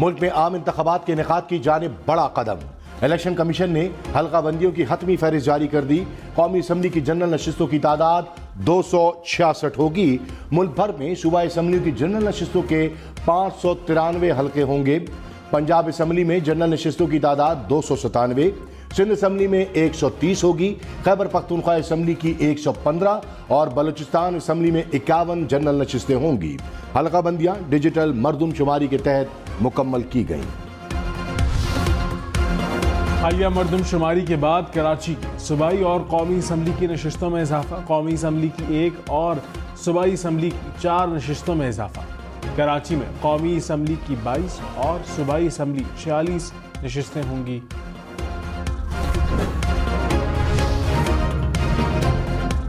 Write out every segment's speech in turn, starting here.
मुल्क में आम इंतखाबात के इनेकाद की जानिब बड़ा कदम। इलेक्शन कमीशन ने हल्का बंदियों की हतमी फहरिस्त जारी कर दी। कौमी असम्बली की जनरल नशिस्तों की तादाद 266 होगी। मुल्क भर में सूबाई असम्बली की जनरल नशिस्तों के 593 हल्के होंगे। पंजाब असम्बली में जनरल नशिस्तों की तादाद 297, सिंध असम्बली में 130 होगी। खैबर पख्तूनख्वा असम्बली की 115 और बलूचिस्तान असम्बली में 51 जनरल नशिस्तें होंगी। हल्का बंदियां डिजिटल मरदमशुमारी के तहत मुकम्मल की गईं। हालिया मरदमशुमारी के बाद कराची की सूबाई और कौमी असम्बली की नशिस्तों में इजाफा। कौमी असम्बली की 1 और सूबाई असम्बली की 4 नशिस्तों में इजाफा। कराची में कौमी असम्बली की 22 और सूबाई असम्बली 46 नशिस्तें होंगी।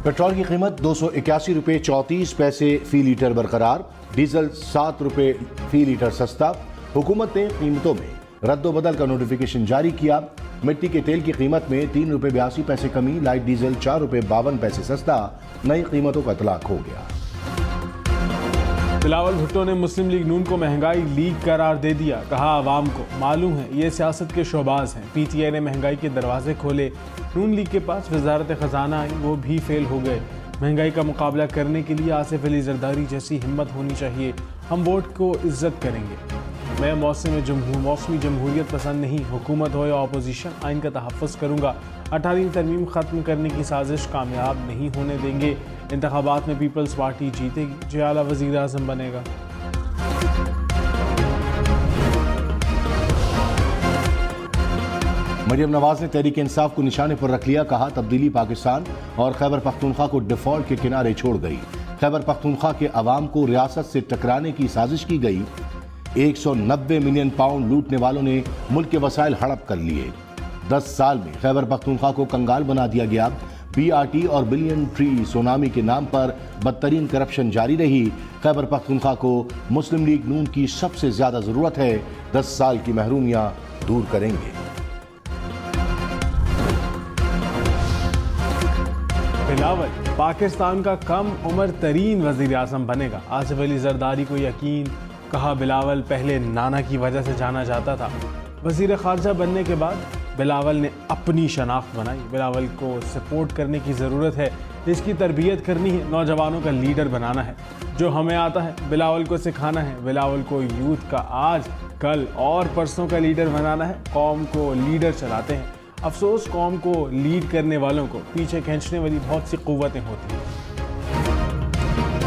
पेट्रोल की कीमत 281 रुपये 34 पैसे फी लीटर बरकरार। डीजल 7 रुपये फी लीटर सस्ता। हुकूमत ने कीमतों में रद्दोबदल का नोटिफिकेशन जारी किया। मिट्टी के तेल की कीमत में 3 रुपये 82 पैसे कमी। लाइट डीजल 4 रुपये 52 पैसे सस्ता। नई कीमतों का इतलाक हो गया। बिलावल भुट्टो ने मुस्लिम लीग नून को महंगाई लीग करार दे दिया। कहा आवाम को मालूम है ये सियासत के शोबाज हैं। पीटीआई ने महंगाई के दरवाजे खोले। नून लीग के पास वजारत खजाना आई, वो भी फेल हो गए। महंगाई का मुकाबला करने के लिए आसिफ अली जरदारी जैसी हिम्मत होनी चाहिए। हम वोट को इज्जत करेंगे। मैं मौसमी जमहूरियत पसंद नहीं, हुकूमत हो या अपोजिशन, आइन का तहफ़्फ़ुज़ करूँगा। 18वीं तरमीम ख़त्म करने की साजिश कामयाब नहीं होने देंगे। इंतखाबात में पीपल्स पार्टी जीतेगी, जो आला वज़ीर आज़म बनेगा। मरियम नवाज ने तहरीक इंसाफ को निशाने पर रख लिया। कहा तब्दीली पाकिस्तान और खैबर पख्तूनख्वा को डिफॉल्ट के किनारे छोड़ गई। खैबर पख्तूनख्वा के अवाम को रियासत से टकराने की साजिश की गई। 190 मिलियन पाउंड लूटने वालों ने मुल्क के वसाइल हड़प कर लिए। 10 साल में खैबर पख्तूनख्वा को कंगाल बना दिया गया। BRT और बिलियन ट्री सुनामी के नाम पर बदतरीन करप्शन जारी रही। खैबर पख्तूनख्वा को मुस्लिम लीग नून की सबसे ज्यादा जरूरत है। 10 साल की महरूमियां दूर करेंगे। बिलावल पाकिस्तान का कम उम्र तरीन वज़ीर आज़म बनेगा। आसिफ अली जरदारी को यकीन। कहा बिलावल पहले नाना की वजह से जाना जाता था। वज़ीर ख़ारजा बनने के बाद बिलावल ने अपनी शनाख्त बनाई। बिलावल को सपोर्ट करने की ज़रूरत है, इसकी तरबियत करनी है, नौजवानों का लीडर बनाना है। जो हमें आता है बिलावल को सिखाना है। बिलावल को यूथ का आज, कल और परसों का लीडर बनाना है। कौम को लीडर चलाते हैं। अफसोस कौम को लीड करने वालों को पीछे खींचने वाली बहुत सी कुव्वतें होती हैं।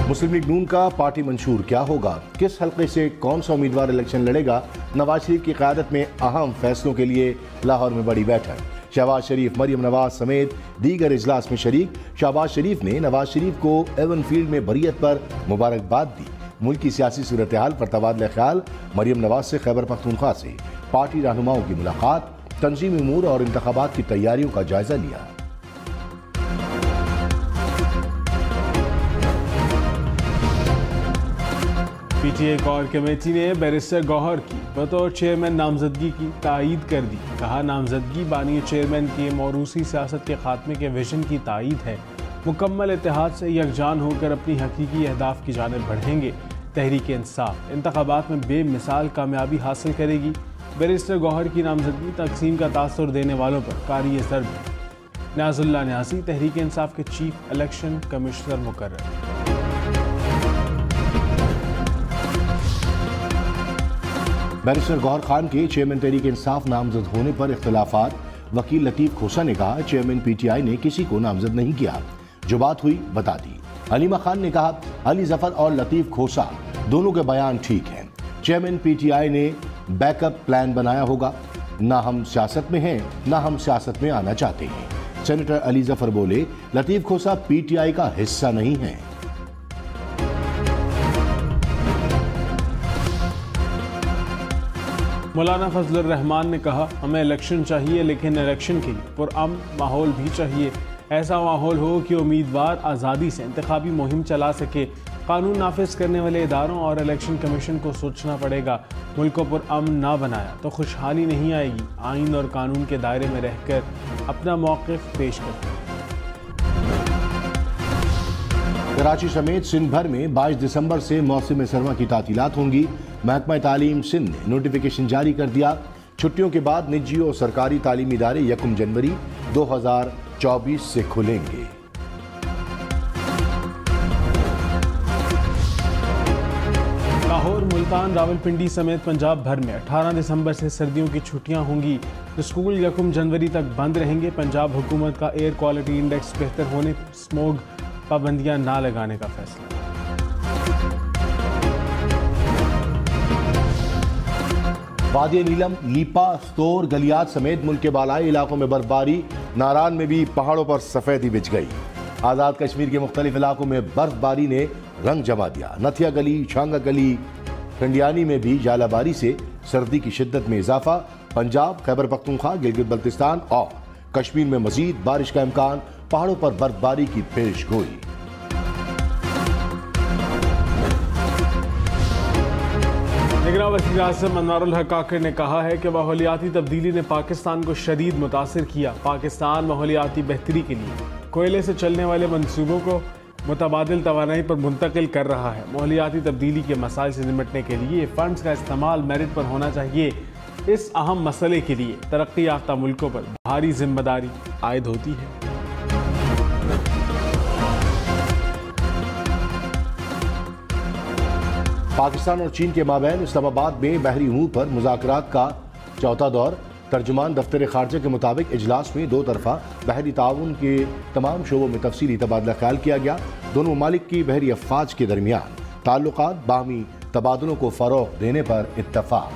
मुस्लिम लीग नून का पार्टी मंशूर क्या होगा? किस हल्के से कौन सा उम्मीदवार इलेक्शन लड़ेगा? नवाज शरीफ की क़यादत में अहम फैसलों के लिए लाहौर में बड़ी बैठक। शहबाज शरीफ, मरियम नवाज समेत दीगर इजलास में शरीक। शहबाज शरीफ ने नवाज शरीफ को एवन फील्ड में बरियत पर मुबारकबाद दी। मुल्क की सियासी सूरत हाल पर तबादला ख्याल। मरियम नवाज से खैबर पख्तूनख्वा से पार्टी रहनुमाओं की मुलाकात। तंजीमी उमूर और इंतखाबात की तैयारियों का जायजा लिया। पीटीआई कोर कमेटी ने बैरिस्टर गौहर की बतौर चेयरमैन नामजदगी की तायीद कर दी। कहा नामजदगी बानी चेयरमैन के मौरूसी सियासत के खात्मे के विजन की तायीद है। मुकम्मल इत्तेहाद से यकजान होकर अपनी हकीकी अहदाफ की जानिब बढ़ेंगे। तहरीक इंसाफ इंतखाबात में बेमिसाल कामयाबी हासिल करेगी। बैरिस्टर गौहर की नामजदगी तकसीम का तासुर देने वालों पर कारी ज़र्ब। न्याजुल्लाह न्यासी तहरीक इंसाफ के चीफ इलेक्शन कमिश्नर मुकर्रर। बैरिस्टर गौहर खान के चेयरमैन तहरीक इंसाफ नामजद होने पर इख्तिलाफात। वकील लतीफ़ खोसा ने कहा चेयरमैन PTI ने किसी को नामजद नहीं किया, जो बात हुई बता दी। हलीमा खान ने कहा अली जफर और लतीफ़ खोसा दोनों के बयान ठीक हैं। चेयरमैन PTI ने बैकअप प्लान बनाया होगा। ना हम सियासत में हैं, ना हम सियासत में आना चाहते हैं। सेनेटर अली जफर बोले लतीफ़ खोसा PTI का हिस्सा नहीं है। मौलाना फजलुर रहमान ने कहा हमें इलेक्शन चाहिए, लेकिन इलेक्शन के लिए पुरअमन माहौल भी चाहिए। ऐसा माहौल हो कि उम्मीदवार आज़ादी से इंतखाबी मुहिम चला सके। कानून नाफिज करने वाले इदारों और इलेक्शन कमीशन को सोचना पड़ेगा। मुल्क को पुरअमन ना बनाया तो खुशहाली नहीं आएगी। आइन और कानून के दायरे में रहकर अपना मौक़िफ़ पेश करते। कराची समेत सिंध भर में 22 दिसंबर से मौसम सरमा की तातीलात होंगी। महकमा तालीम सिंध ने नोटिफिकेशन जारी कर दिया। छुट्टियों के बाद निजी और सरकारी तालीमी इदारे 1 जनवरी 2024 से खुलेंगे। लाहौर, मुल्तान, रावलपिंडी समेत पंजाब भर में 18 दिसंबर से सर्दियों की छुट्टियां होंगी। स्कूल 1 जनवरी तक बंद रहेंगे। पंजाब हुकूमत का एयर क्वालिटी इंडेक्स बेहतर होने, स्मोग पाबंदियां ना लगाने का फैसला। वादी नीलम, लीपा, स्तोर, गलियात समेत मुल्क के बालाई इलाकों में बर्फबारी। नारान में भी पहाड़ों पर सफेदी बिछ गई। आज़ाद कश्मीर के मुख्तलिफ इलाकों में बर्फबारी ने रंग जमा दिया। नथिया गली, छांगा गली, कंडियानी में भी जालाबारी से सर्दी की शिद्दत में इजाफा। पंजाब, खैबर पख्तूनख्वा, गिलगित बल्तिस्तान और कश्मीर में मजीद बारिश का इम्कान। पहाड़ों पर बर्फबारी की पेश गोई। निगरान वज़ीर आज़म अनवारुल हक काकड़ ने कहा है कि माहौलियाती तब्दीली ने पाकिस्तान को शदीद मुतासिर किया। पाकिस्तान माहौलियाती बेहतरी के लिए कोयले से चलने वाले मंसूबों को मुतबादिल तवानाई पर मुंतकिल कर रहा है। माहौलियाती तब्दीली के मसाइल से निपटने के लिए फंड्स का इस्तेमाल मेरिट पर होना चाहिए। इस अहम मसले के लिए तरक्की याफ्ता मुल्कों पर भारी जिम्मेदारी आयद होती है। पाकिस्तान और चीन के माबैन इस्लामाबाद में बहरी अमूर पर मुज़ाकरात का चौथा दौर। तर्जुमान दफ्तर खारजा के मुताबिक इजलास में दो तरफा बहरी ताउन के तमाम शोबों में तफसीली तबादला ख्याल किया गया। दोनों ममालिक की बहरी अफवाज के दरमियान ताल्लुकात, बाहमी तबादलों को फ़रोग़ देने पर इत्तफाक।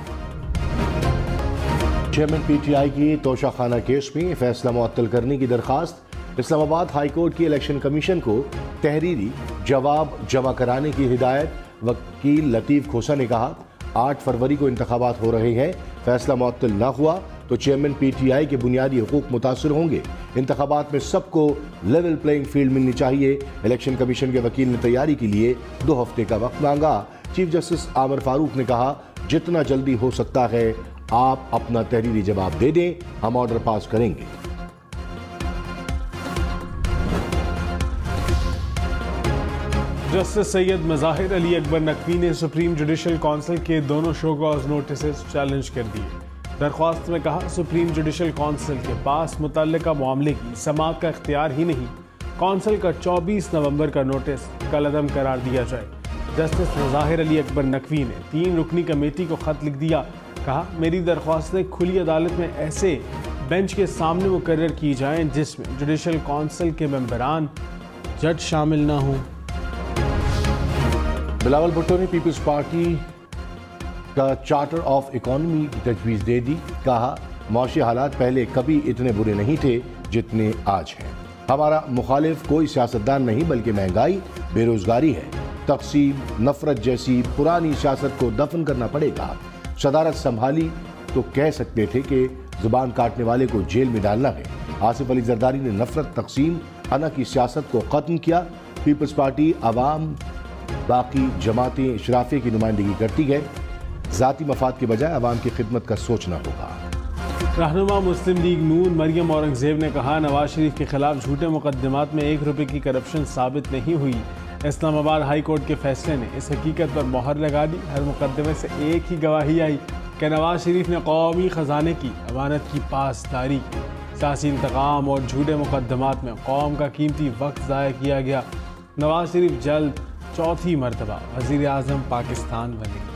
चेयरमैन PTI की तोशाखाना केस में फैसला मुअत्तल करने की दरखास्त। इस्लामाबाद हाई कोर्ट की इलेक्शन कमीशन को तहरीरी जवाब जमा कराने की हिदायत। वकील लतीफ़ खोसा ने कहा 8 फरवरी को इंतखाबात हो रहे हैं, फैसला मुअत्तल न हुआ तो चेयरमैन PTI के बुनियादी हुकूक मुतासर होंगे। इंतखाबात में सबको लेवल प्लेइंग फील्ड मिलनी चाहिए। इलेक्शन कमीशन के वकील ने तैयारी के लिए 2 हफ्ते का वक्त मांगा। चीफ जस्टिस आमिर फारूक ने कहा जितना जल्दी हो सकता है आप अपना तहरीरी जवाब दे दें, हम ऑर्डर पास करेंगे। जस्टिस सैयद मज़ाहिर अली अकबर नकवी ने सुप्रीम जुडिशल काउंसिल के दोनों शो कॉज नोटिस चैलेंज कर दिए। दरख्वास्त में कहा सुप्रीम जुडिशल काउंसिल के पास मुतल्लिका मामले की समाअत का इख्तियार ही नहीं। काउंसिल का 24 नवंबर का नोटिस कलअदम करार दिया जाए। जस्टिस मज़ाहिर अली अकबर नकवी ने 3 रुकनी कमेटी को खत लिख दिया। कहा मेरी दरख्वास्तें खुली अदालत में ऐसे बेंच के सामने मुकर्रर की जाएं जिसमें जुडिशल काउंसिल के मेंबरान जज शामिल न हों। बिलावल भुट्टो ने पीपल्स पार्टी का चार्टर ऑफ इकोनॉमी की तजवीज़ दे दी। कहा मौशी हालात पहले कभी इतने बुरे नहीं थे जितने आज हैं। हमारा मुखालिफ कोई सियासतदान नहीं बल्कि महंगाई, बेरोजगारी है। तकसीम, नफरत जैसी पुरानी सियासत को दफन करना पड़ेगा। सदारत संभाली तो कह सकते थे कि जुबान काटने वाले को जेल में डालना है। आसिफ अली जरदारी ने नफरत, तकसीम, अना की सियासत को खत्म किया। पीपल्स पार्टी अवाम, बाकी जमातें इशराफिया की नुमाइंदगी करती है। ज़ाती मफाद के बजाय अवाम की खिदमत का सोचना होगा। रहनुमा मुस्लिम लीग नून मरियम औरंगजेब ने कहा नवाज शरीफ के खिलाफ झूठे मुकदमात में 1 रुपये की करप्शन साबित नहीं हुई। इस्लामाबाद हाई कोर्ट के फैसले ने इस हकीकत पर मोहर लगा दी। हर मुकदमे से एक ही गवाही आई कि नवाज शरीफ ने कौमी ख़जाने की अमानत की पासदारी की। सियासी इंतकाम और झूठे मुकदमात में कौम का कीमती वक्त ज़ाया किया गया। नवाज शरीफ जल्द चौथी मरतबा वज़ीर आज़म पाकिस्तान बनेंगे।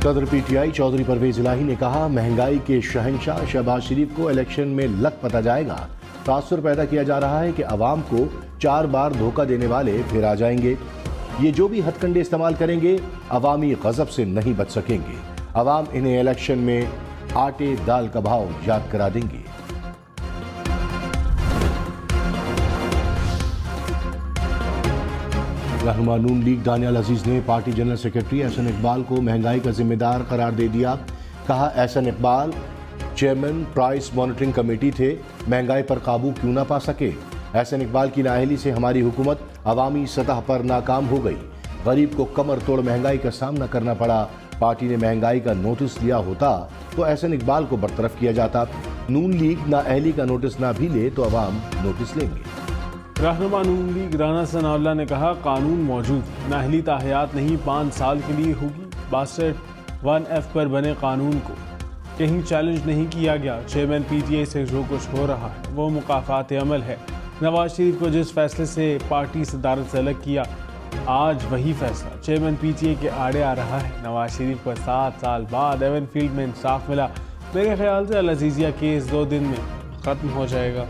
सदर PTI चौधरी परवेज इलाही ने कहा महंगाई के शहंशाह शहबाज शरीफ को इलेक्शन में लक पता जाएगा। तासुर पैदा किया जा रहा है कि अवाम को 4 बार धोखा देने वाले फिर आ जाएंगे। ये जो भी हथकंडे इस्तेमाल करेंगे अवामी गजब से नहीं बच सकेंगे। अवाम इन्हें इलेक्शन में आटे दाल का भाव याद करा देंगे। रहनुमा नून लीग दानियाल अजीज ने party general secretary Ahsan Iqbal को महंगाई का जिम्मेदार करार दे दिया। कहा Ahsan Iqbal chairman price monitoring committee थे, महंगाई पर काबू क्यों ना पा सके। एहसन इकबाल की नाअहली से हमारी हुकूमत अवामी सतह पर नाकाम हो गई। गरीब को कमर तोड़ महंगाई का सामना करना पड़ा। पार्टी ने महंगाई का नोटिस लिया होता तो एहसन इकबाल को बरतरफ किया जाता। नून लीग नाअहली का नोटिस ना भी ले तो अवाम नोटिस लेंगे। रहनुमा नून लीग राना सनाउल्लाह ने कहा, कानून मौजूद, नाअहली ताहयात नहीं 5 साल के लिए होगी। 62(1)(f) पर बने कानून को कहीं चैलेंज नहीं किया गया। चेयरमैन PTI से जो कुछ हो रहा है वो मुकाफात अमल है। नवाज शरीफ को जिस फैसले से पार्टी सदारत से अलग किया, आज वही फैसला चेयरमैन PTI के आड़े आ रहा है। नवाज शरीफ को 7 साल बाद एवनफील्ड में इंसाफ मिला। मेरे ख्याल से अल अजीजिया केस 2 दिन में खत्म हो जाएगा।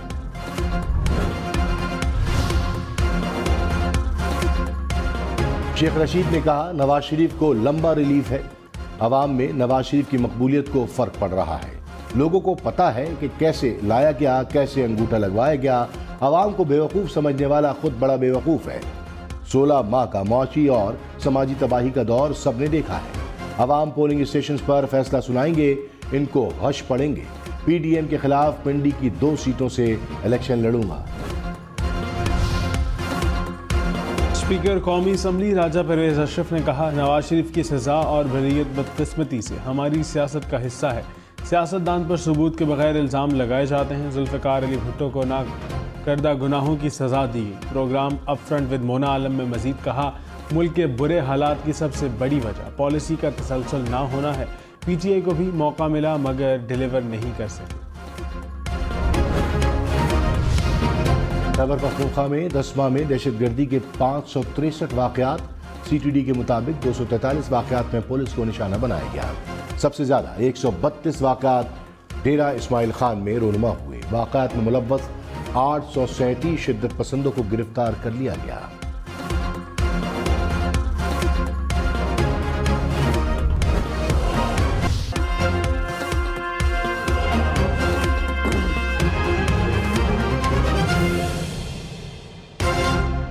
शेख रशीद ने कहा, नवाज शरीफ को लंबा रिलीफ है। अवाम में नवाज शरीफ की मकबूलियत को फर्क पड़ रहा है। लोगों को पता है कि कैसे लाया गया, कैसे अंगूठा लगवाया गया। अवाम को बेवकूफ़ समझने वाला खुद बड़ा बेवकूफ़ है। 16 माह का मौची और समाजी तबाही का दौर सबने देखा है। अवाम पोलिंग स्टेशन पर फैसला सुनाएंगे, इनको हश पड़ेंगे। PDM के खिलाफ पिंडी की 2 सीटों से इलेक्शन लड़ूंगा। स्पीकर कौमी असम्बली राजा परवेज अशरफ ने कहा, नवाज शरीफ की सजा और बरीयत बदकिस्मती से हमारी सियासत का हिस्सा है। सियासतदान पर सबूत के बगैर इल्ज़ाम लगाए जाते हैं। जुल्फ़िकार अली भुट्टो को ना करदा गुनाहों की सजा दी गई। Program up front with Mona Alam में मजीद कहा, मुल्क के बुरे हालात की सबसे बड़ी वजह पॉलिसी का तसलसल ना होना है। PTI को भी मौका मिला मगर डिलीवर नहीं कर सके। खैबर पख्तूनख्वा में 10 माह में दहशतगर्दी के 563 वाक़यात। CTD के मुताबिक 243 वाक़यात में पुलिस को निशाना बनाया गया। सबसे ज़्यादा 132 वाक़यात डेरा इस्माइल खान में रोनुमा हुए। वाक़यात में मुलव्वस 837 शिद्दत पसंदों को गिरफ्तार कर लिया गया।